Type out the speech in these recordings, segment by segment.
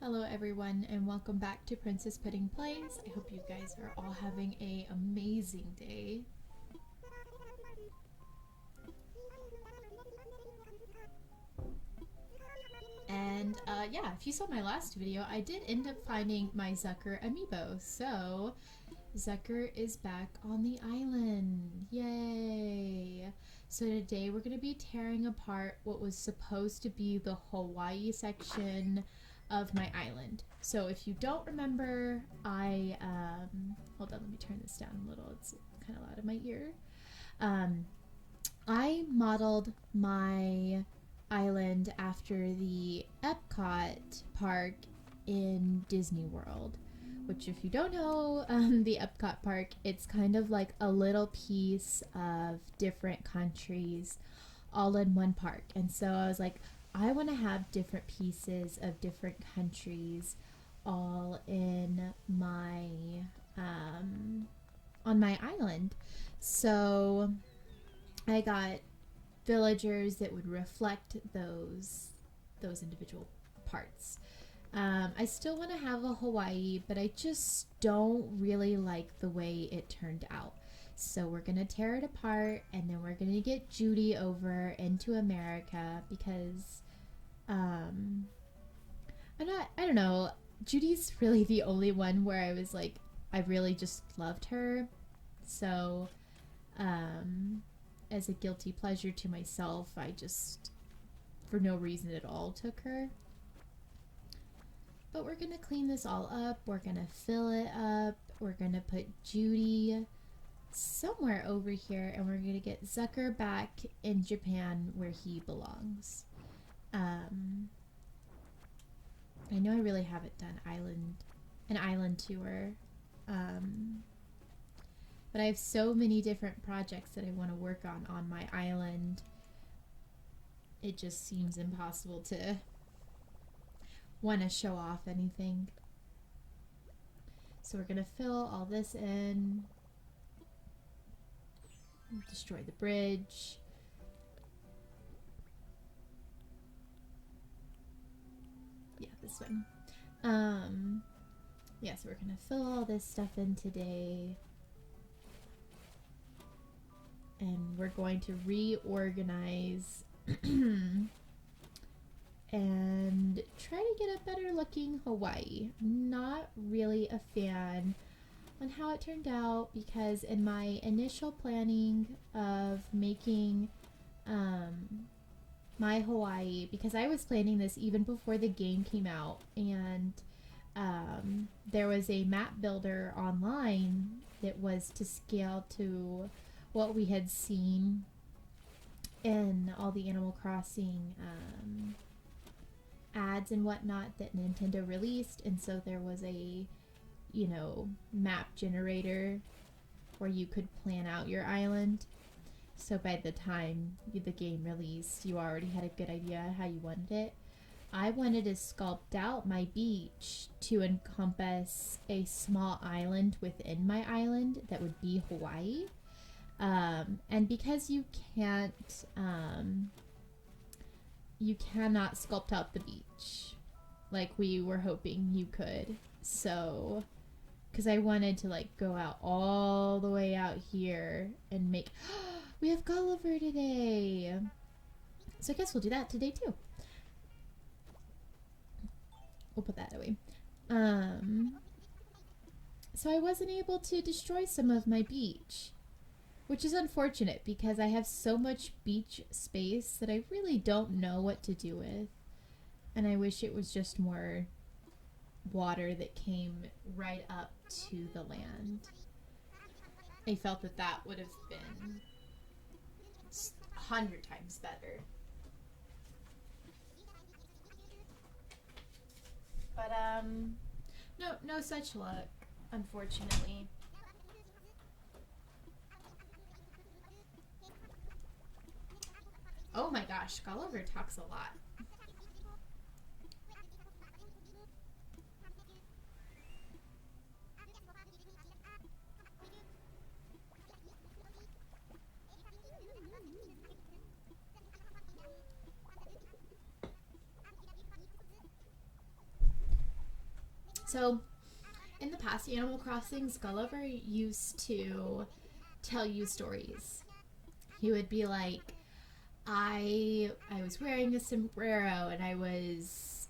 Hello everyone and welcome back to Princess Pudding Plays. I hope you guys are all having an amazing day. And yeah, if you saw my last video, I did end up finding my Zucker amiibo. So Zucker is back on the island. Yay! So today we're going to be tearing apart what was supposed to be the Hawaii section of my island. So if you don't remember, hold on, let me turn this down a little. It's kind of loud in my ear. I modeled my island after the Epcot park in Disney World, which if you don't know, the Epcot park, it's kind of like a little piece of different countries all in one park. And so I was like, I want to have different pieces of different countries all in my on my island. So I got villagers that would reflect those individual parts. I still want to have a Hawaii, but I just don't really like the way it turned out. So we're going to tear it apart, and then we're going to get Judy over into America because I don't know. Judy's really the only one where I was like, I really just loved her. So, as a guilty pleasure to myself, I just, for no reason at all, took her. But we're gonna clean this all up. We're gonna fill it up. We're gonna put Judy somewhere over here, and we're gonna get Zucker back in Japan where he belongs. I know I really haven't done an island tour, but I have so many different projects that I want to work on my island. It just seems impossible to want to show off anything. So we're gonna fill all this in, destroy the bridge. Yeah, this one. Yeah, so we're gonna fill all this stuff in today. And we're going to reorganize and try to get a better looking Hawaii. Not really a fan on how it turned out because in my initial planning of making my Hawaii, because I was planning this even before the game came out, and there was a map builder online that was to scale to what we had seen in all the Animal Crossing ads and whatnot that Nintendo released. And so there was a, map generator where you could plan out your island. So by the time the game released, you already had a good idea how you wanted it. I wanted to sculpt out my beach to encompass a small island within my island that would be Hawaii. And because you cannot sculpt out the beach like we were hoping you could. So, because I wanted to go out all the way out here and make, we have Gulliver today. So I guess we'll do that today too. We'll put that away. So I wasn't able to destroy some of my beach, which is unfortunate because I have so much beach space that I really don't know what to do with. And I wish it was just more water that came right up to the land. I felt that that would have been 100 times better. But no such luck, unfortunately. Oh my gosh, Gulliver talks a lot. So, in the past Animal Crossings, Gulliver used to tell you stories. He would be like, I was wearing a sombrero and I was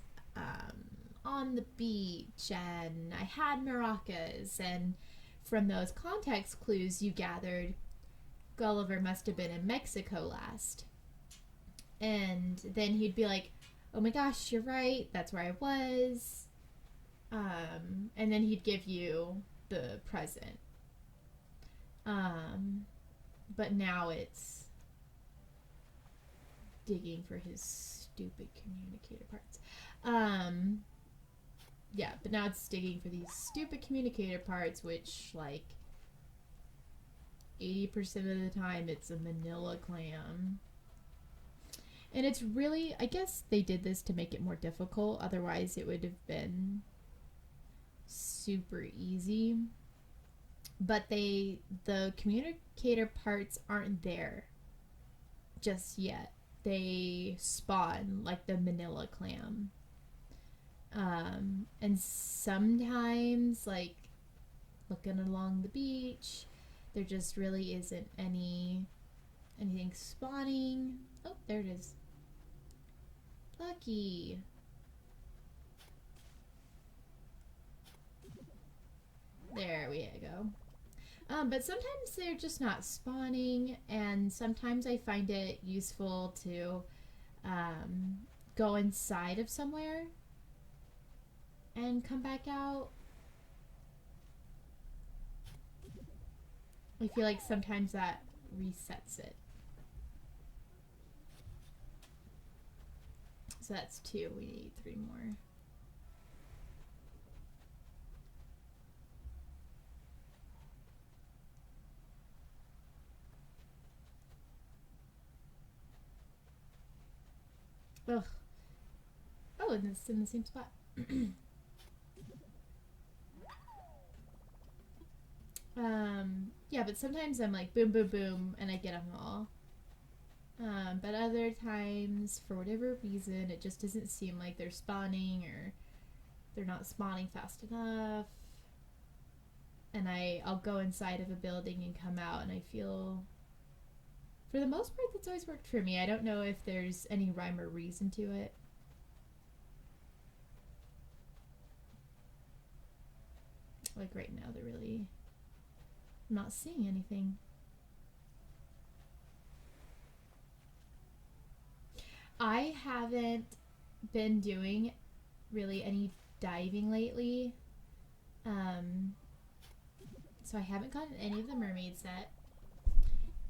on the beach and I had maracas, and from those context clues you gathered Gulliver must have been in Mexico last. And then he'd be like, "Oh my gosh, you're right. That's where I was." And then he'd give you the present. But now it's digging for his stupid communicator parts. Yeah, but now it's digging for these stupid communicator parts, which, like, 80% of the time it's a manila clam. And it's really, I guess they did this to make it more difficult. Otherwise, it would have been super easy. But the communicator parts aren't there just yet. They spawn like the manila clam. And sometimes, like, looking along the beach, there just really isn't anything spawning. Oh, there it is. Lucky. There we go. But sometimes they're just not spawning, and sometimes I find it useful to go inside of somewhere and come back out. I feel like sometimes that resets it. So that's 2. We need 3 more. Ugh. Oh, and it's in the same spot. Yeah, but sometimes I'm like boom, boom, boom, and I get them all. But other times, for whatever reason, it just doesn't seem like they're spawning, or they're not spawning fast enough. And I'll go inside of a building and come out, and I feel, for the most part, that's always worked for me. I don't know if there's any rhyme or reason to it. Like right now, I'm not seeing anything. I haven't been doing really any diving lately. So I haven't gotten any of the mermaids yet.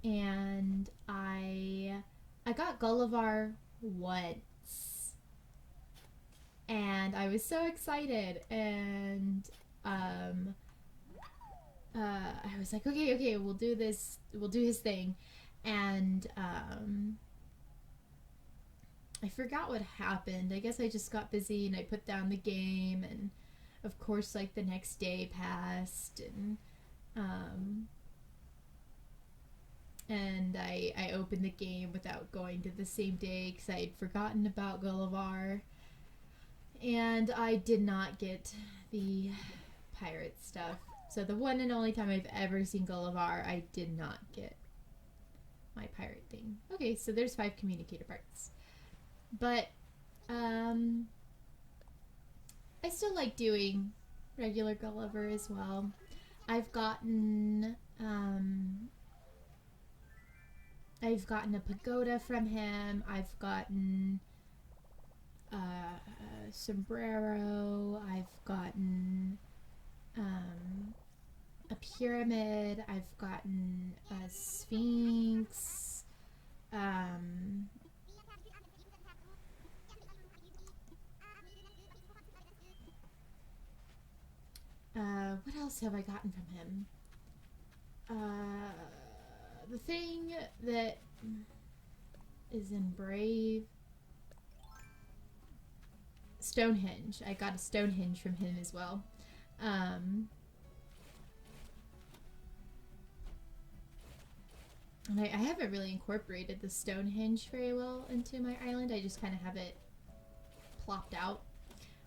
And I got Gullivar once. And I was so excited, and I was like, okay, we'll do this. We'll do his thing. And I forgot what happened. I guess I just got busy and I put down the game, and of course, like, the next day passed, and I opened the game without going to the same day because I had forgotten about Gullivar, and I did not get the pirate stuff. So the one and only time I've ever seen Gullivar, I did not get my pirate thing. Okay, so there's 5 communicator parts. But I still like doing regular Gulliver as well. I've gotten a pagoda from him. I've gotten a sombrero. I've gotten a pyramid. I've gotten a sphinx. What else have I gotten from him? The thing that is in Brave. Stonehenge. I got a Stonehenge from him as well. And I haven't really incorporated the Stonehenge very well into my island. I just kind of have it plopped out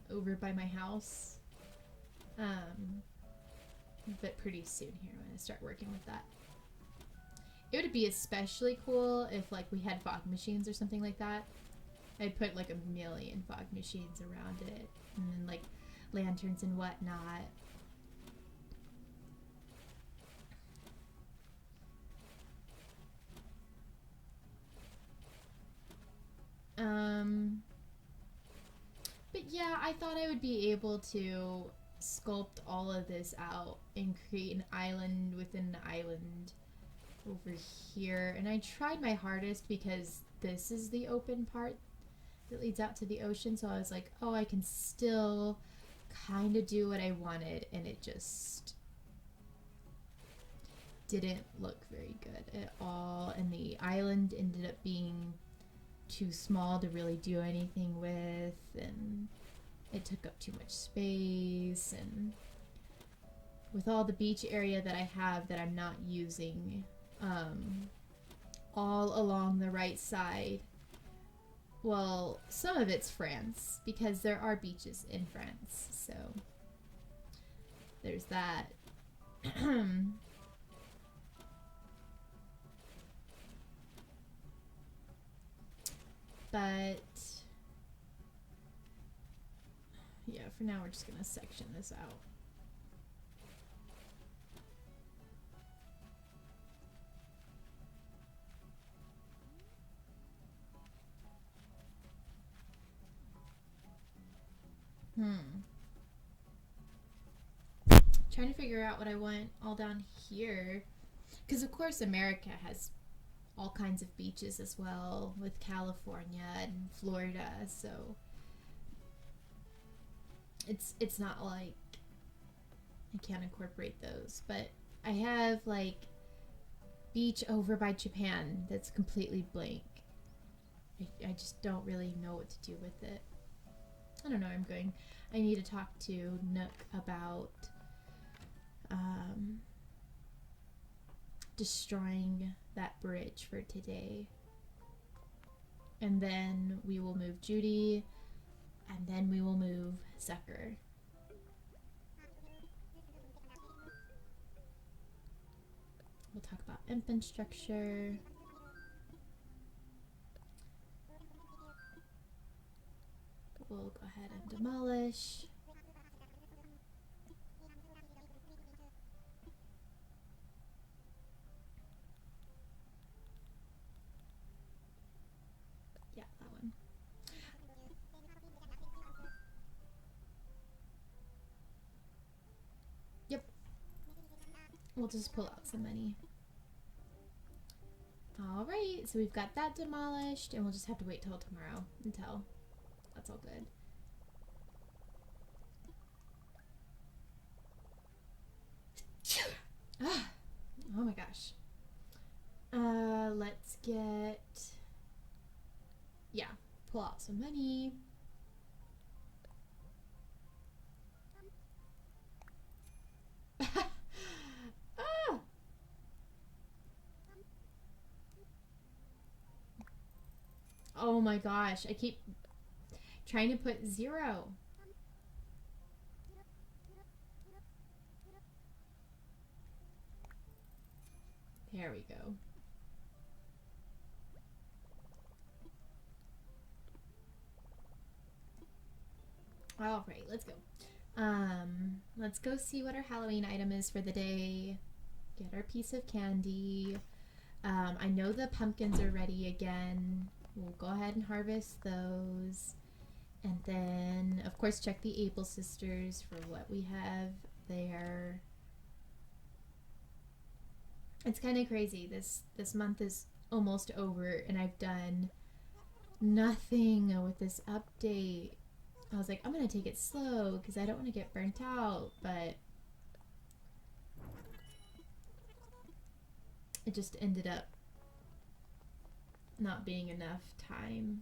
over by my house. But pretty soon here I'm gonna start working with that. It would be especially cool if like we had fog machines or something like that. I'd put like a million fog machines around it, and then like lanterns and whatnot. But yeah, I thought I would be able to sculpt all of this out and create an island within an island over here. And I tried my hardest because this is the open part that leads out to the ocean. So I was like, oh, I can still kind of do what I wanted. And it just didn't look very good at all. And the island ended up being too small to really do anything with, and it took up too much space, and with all the beach area that I have that I'm not using all along the right side, well, some of it's France because there are beaches in France, so there's that. But yeah, for now we're just gonna section this out. Trying to figure out what I want all down here, because of course America has all kinds of beaches as well, with California and Florida, so it's not like I can't incorporate those. But I have like beach over by Japan that's completely blank. I just don't really know what to do with it. I don't know. I need to talk to Nook about destroying that bridge for today. And then we will move Judy, and then we will move Zucker. We'll talk about infrastructure. We'll go ahead and demolish. Yeah, that one. Yep. We'll just pull out some money. Alright, so we've got that demolished, and we'll just have to wait till tomorrow until that's all good. Oh my gosh. Let's get... Yeah, pull out some money. Ah! Oh my gosh, I keep trying to put 0. There we go. All right, let's go. Let's go see what our Halloween item is for the day. Get our piece of candy. I know the pumpkins are ready again. We'll go ahead and harvest those. And then, of course, check the Able Sisters for what we have there. It's kind of crazy. This month is almost over, and I've done nothing with this update. I was like, I'm gonna take it slow because I don't want to get burnt out, but it just ended up not being enough time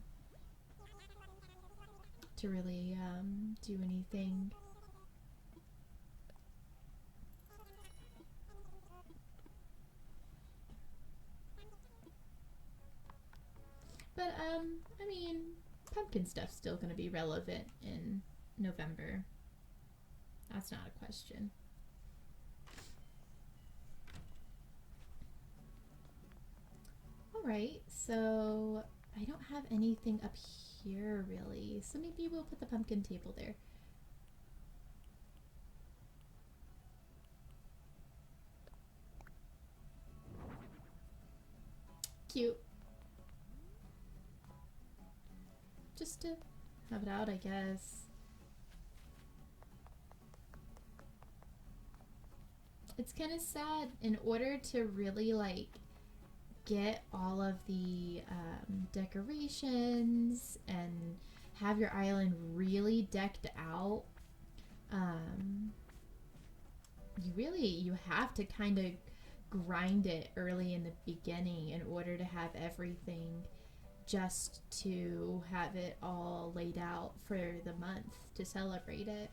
to really do anything. But I mean, pumpkin stuff's still gonna be relevant in November. That's not a question. Alright, so I don't have anything up here really. So maybe we'll put the pumpkin table there. Cute. Just to have it out, I guess. It's kind of sad. In order to really like get all of the decorations and have your island really decked out, you have to kind of grind it early in the beginning in order to have everything, just to have it all laid out for the month to celebrate it.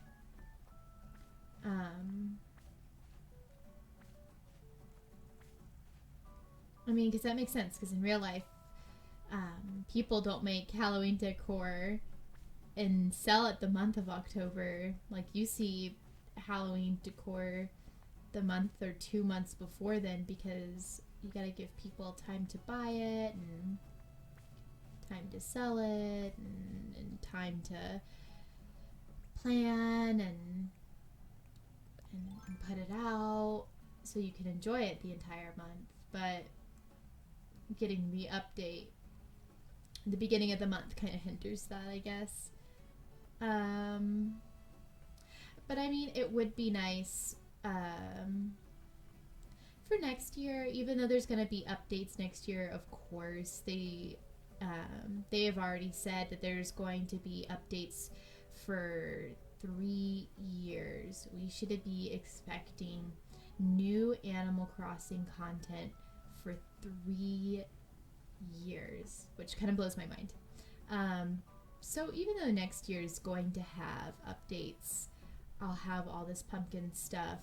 I mean, because that makes sense, because in real life, people don't make Halloween decor and sell it the month of October. Like, you see Halloween decor the month or 2 months before then, because you gotta give people time to buy it and time to sell it and time to plan and put it out so you can enjoy it the entire month. But getting the update at the beginning of the month kind of hinders that, I guess. But I mean, it would be nice for next year, even though there's going to be updates next year, of course. They have already said that there's going to be updates for 3 years. We should be expecting new Animal Crossing content for 3 years, which kind of blows my mind. So even though next year is going to have updates, I'll have all this pumpkin stuff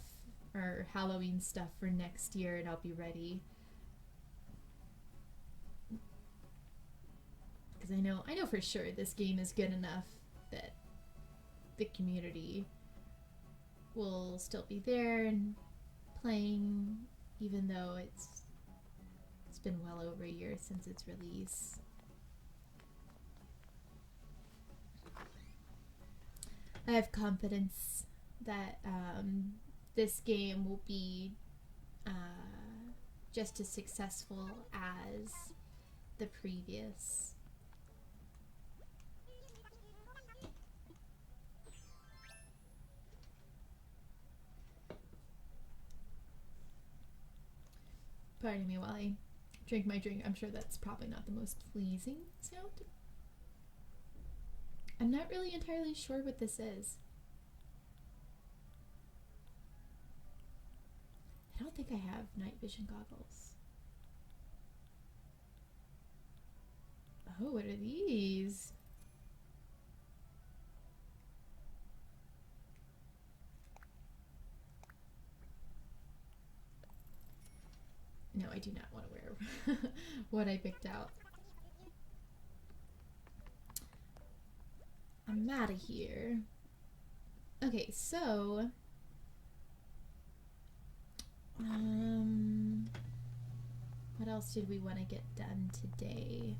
or Halloween stuff for next year, and I'll be ready. Because I know for sure this game is good enough that the community will still be there and playing, even though it's been well over a year since its release. I have confidence that this game will be just as successful as the previous. Pardon me while I drink my drink. I'm sure that's probably not the most pleasing sound. I'm not really entirely sure what this is. I don't think I have night vision goggles. Oh, what are these? No, I do not want to wear what I picked out. I'm out of here. Okay, so what else did we want to get done today?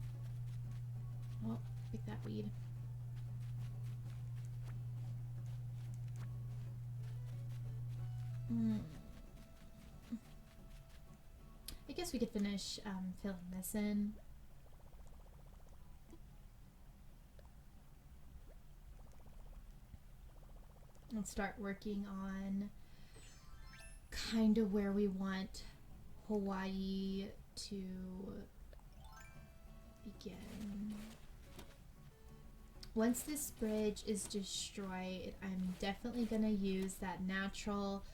Oh, pick that weed. I guess we could finish filling this in. And start working on kind of where we want Hawaii to begin. Once this bridge is destroyed, I'm definitely going to use that natural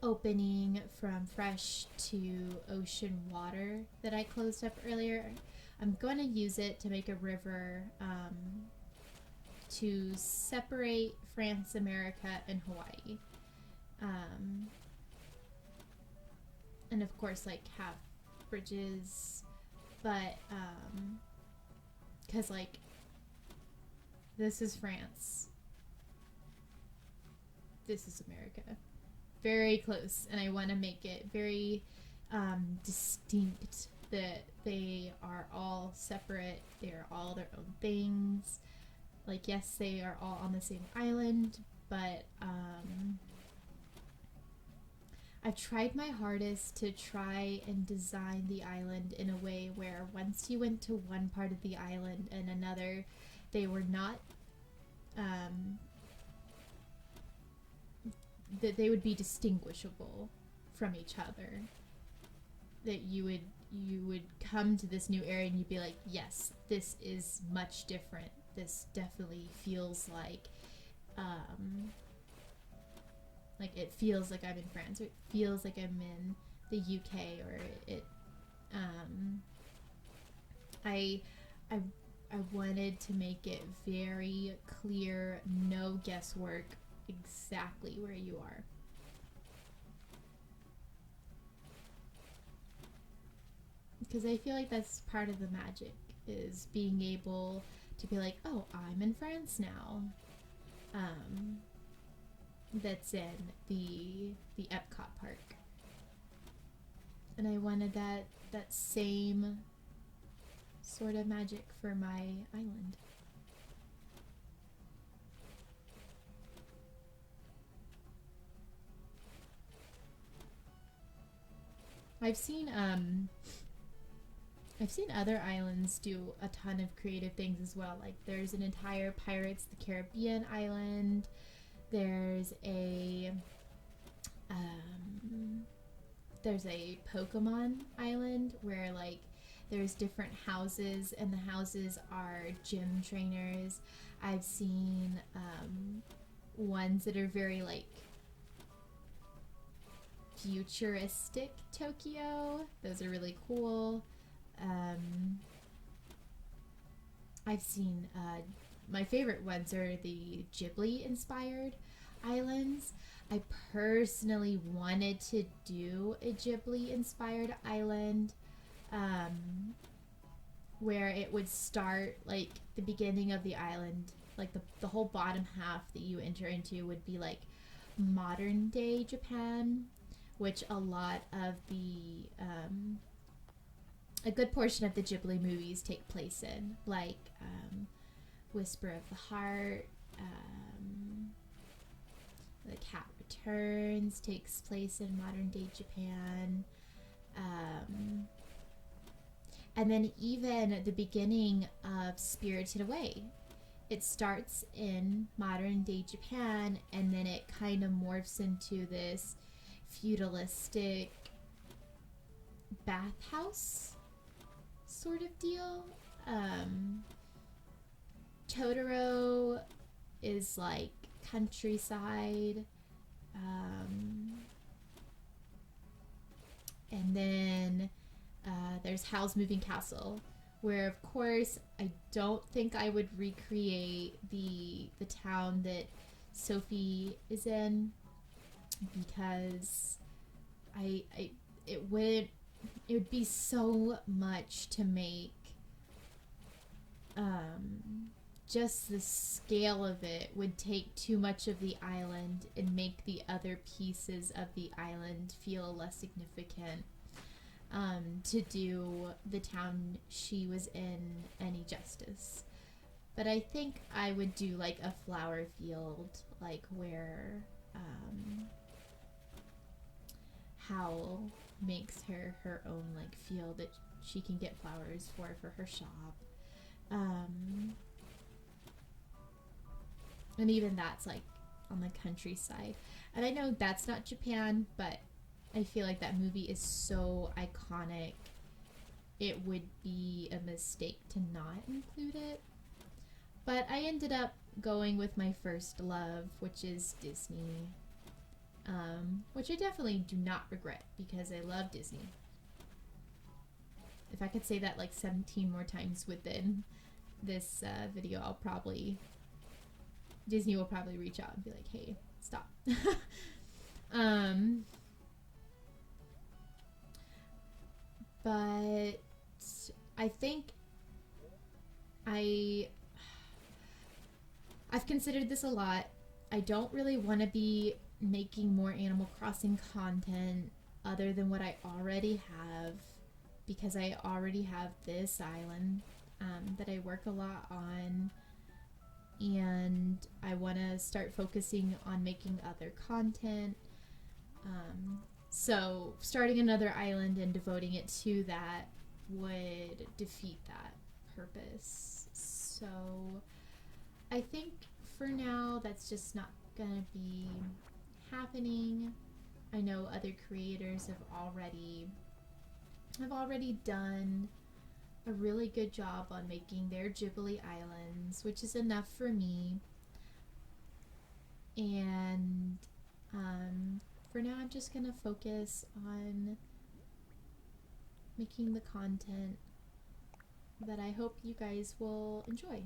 opening from fresh to ocean water that I closed up earlier. I'm going to use it to make a river to separate France, America, and Hawaii. And of course, like, have bridges, but because like this is France, this is America. Very close. And I want to make it very distinct, that they are all separate. They're all their own things. Like, yes, they are all on the same island, but I've tried my hardest to try and design the island in a way where once you went to one part of the island and another, they were not that they would be distinguishable from each other. That you would come to this new area and you'd be like, yes, this is much different. This definitely feels like it feels like I'm in France, or it feels like I'm in the UK, or it I wanted to make it very clear, no guesswork, exactly where you are. Because I feel like that's part of the magic, is being able to be like, oh, I'm in France now. That's in the Epcot park. And I wanted that same sort of magic for my island. I've seen other islands do a ton of creative things as well. Like, there's an entire Pirates of the Caribbean island. There's a Pokemon island where, like, there's different houses and the houses are gym trainers. I've seen ones that are very, like, futuristic Tokyo. Those are really cool. I've seen my favorite ones are the Ghibli inspired islands. I personally wanted to do a Ghibli inspired island where it would start, like, the beginning of the island, like the whole bottom half that you enter into would be like modern day Japan, which a lot of the a good portion of the Ghibli movies take place in, like Whisper of the Heart, The Cat Returns takes place in modern day Japan, and then even the beginning of Spirited Away, it starts in modern day Japan and then it kind of morphs into this feudalistic bathhouse sort of deal. Totoro is like countryside, and then there's Howl's Moving Castle, where of course I don't think I would recreate the town that Sophie is in, because it would be so much to make. Just the scale of it would take too much of the island and make the other pieces of the island feel less significant, to do the town she was in any justice. But I think I would do like a flower field, like where Howl makes her own like field that she can get flowers for her shop. And even that's like on the countryside. And I know that's not Japan, but I feel like that movie is so iconic, it would be a mistake to not include it. But I ended up going with my first love, which is Disney, which I definitely do not regret because I love Disney. If I could say that like 17 more times within this video, Disney will probably reach out and be like, hey, stop. But I think I've considered this a lot. I don't really want to be making more Animal Crossing content other than what I already have, because I already have this island that I work a lot on, and I want to start focusing on making other content. So starting another island and devoting it to that would defeat that purpose. So I think for now that's just not gonna be happening. I know other creators have already done a really good job on making their Ghibli islands, which is enough for me. And for now, I'm just gonna focus on making the content that I hope you guys will enjoy.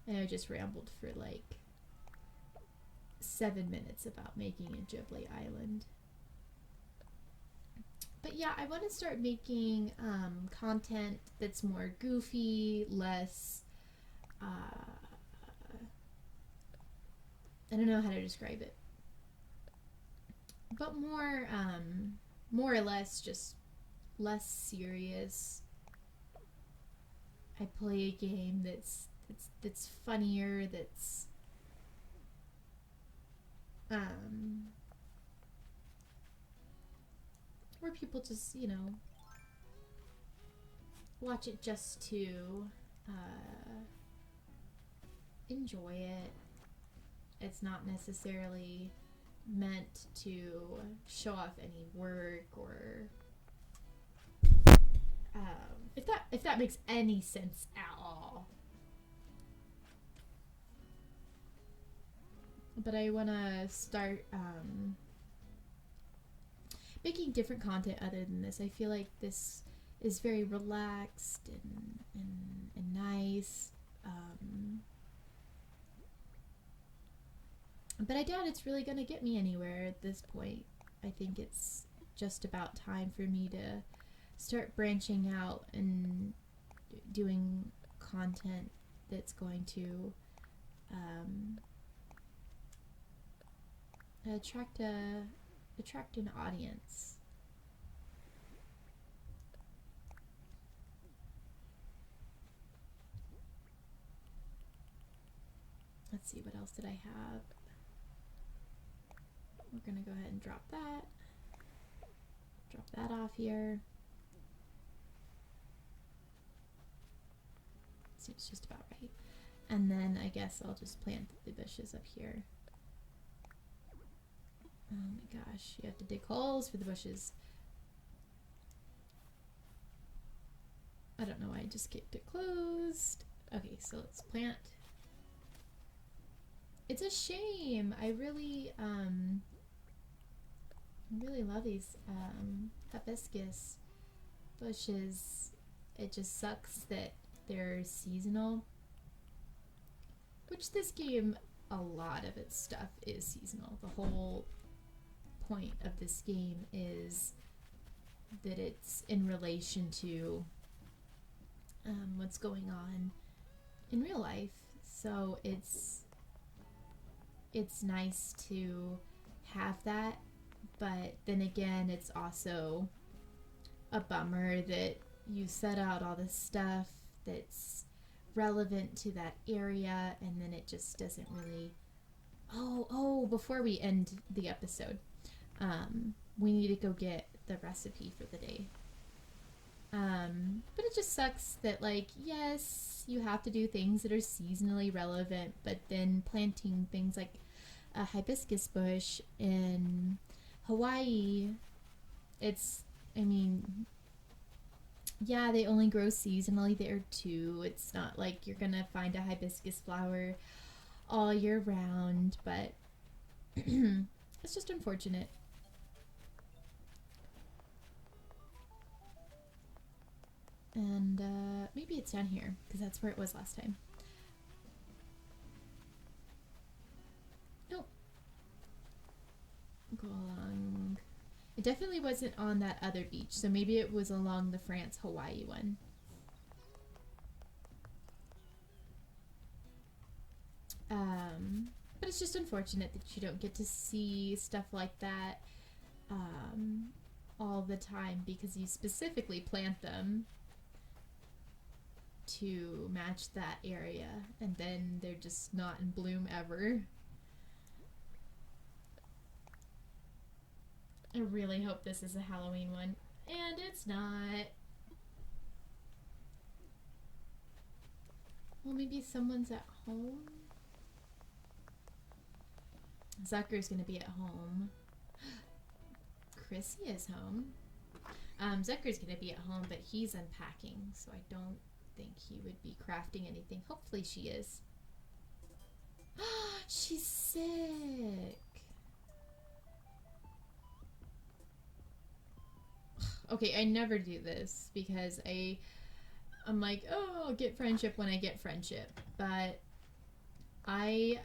And I just rambled for like 7 minutes about making a Ghibli island. But yeah, I want to start making content that's more goofy, less. I don't know how to describe it, but more or less just less serious. I play a game that's funnier, that's where people just, you know, watch it just to enjoy it. It's not necessarily meant to show off any work or if that makes any sense at all. But I want to start making different content other than this. I feel like this is very relaxed and nice. But I doubt it's really going to get me anywhere at this point. I think it's just about time for me to start branching out and doing content that's going to attract an audience. Let's see, what else did I have? We're gonna go ahead and drop that off here. Seems just about right. And then I guess I'll just plant the bushes up here. Oh my gosh, you have to dig holes for the bushes. I don't know why I just kept it closed. Okay, so let's plant. It's a shame. I really love these hibiscus bushes. It just sucks that they're seasonal, which this game, a lot of its stuff is seasonal. The whole point of this game is that it's in relation to what's going on in real life. So it's nice to have that, but then again, it's also a bummer that you set out all this stuff that's relevant to that area and then it just doesn't really. Oh, before we end the episode, we need to go get the recipe for the day. But it just sucks that, like, yes, you have to do things that are seasonally relevant, but then planting things like a hibiscus bush in Hawaii, yeah, they only grow seasonally there too. It's not like you're gonna find a hibiscus flower all year round, but it's just unfortunate. And maybe it's down here, because that's where it was last time. Nope. Go along. It definitely wasn't on that other beach, so maybe it was along the France-Hawaii one. But it's just unfortunate that you don't get to see stuff like that all the time because you specifically plant them to match that area, and then they're just not in bloom ever. I really hope this is a Halloween one, and it's not. Well, maybe someone's at home. Zucker's gonna be at home. Chrissy is home. Zucker's gonna be at home, but he's unpacking, so I don't think he would be crafting anything. Hopefully she is. She's sick. Okay, I never do this because I'm like, oh, I'll get friendship when I get friendship. But I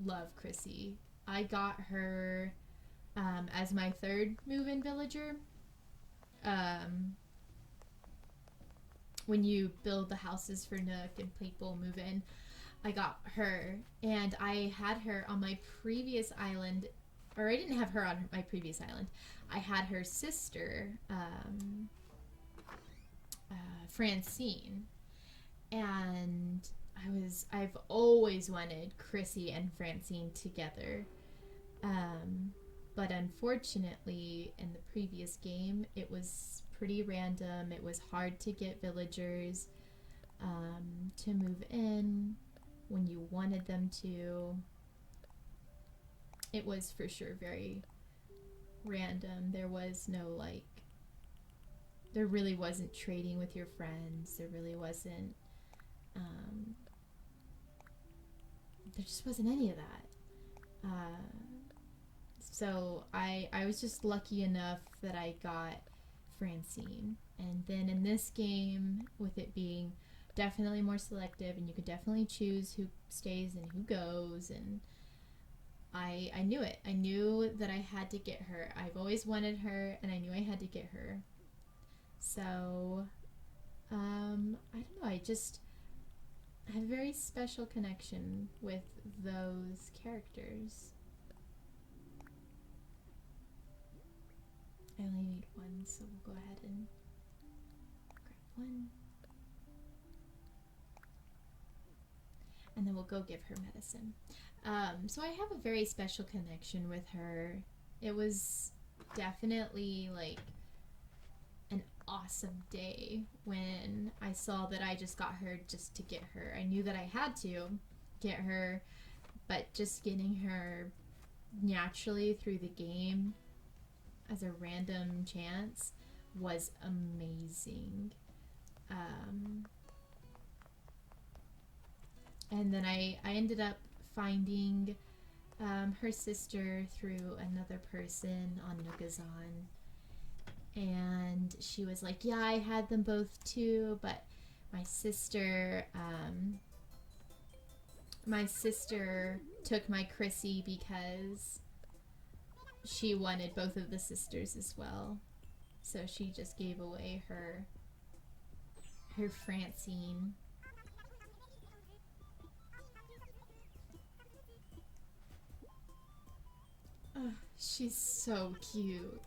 love Chrissy. I got her as my third move-in villager. When you build the houses for Nook and people move in, I got her, and I had her on my previous island, or I didn't have her on my previous island. I had her sister, Francine, and I've always wanted Chrissy and Francine together. But unfortunately, in the previous game, it was pretty random. It was hard to get villagers to move in when you wanted them to. It was for sure very random. There was no, like, there really wasn't trading with your friends. There really wasn't, there just wasn't any of that. So I was just lucky enough that I got Francine. And then in this game, with it being definitely more selective, and you could definitely choose who stays and who goes, and I knew it. I knew that I had to get her. I've always wanted her, and I knew I had to get her. So, I don't know. I just have a very special connection with those characters. I only need one, so we'll go ahead and grab one. And then we'll go give her medicine. So I have a very special connection with her. It was definitely like an awesome day when I saw that I just got her just to get her. I knew that I had to get her, but just getting her naturally through the game as a random chance was amazing. And then I ended up finding her sister through another person on Nookazon. And she was like, yeah, I had them both too, but my sister took my Chrissy because she wanted both of the sisters as well. So she just gave away her Francine. Oh, she's so cute.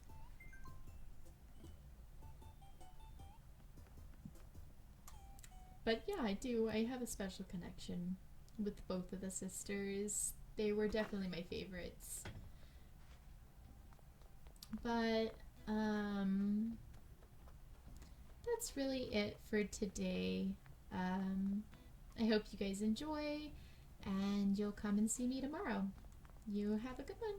But yeah, I have a special connection with both of the sisters. They were definitely my favorites. But that's really it for today. I hope you guys enjoy, and you'll come and see me tomorrow. You have a good one.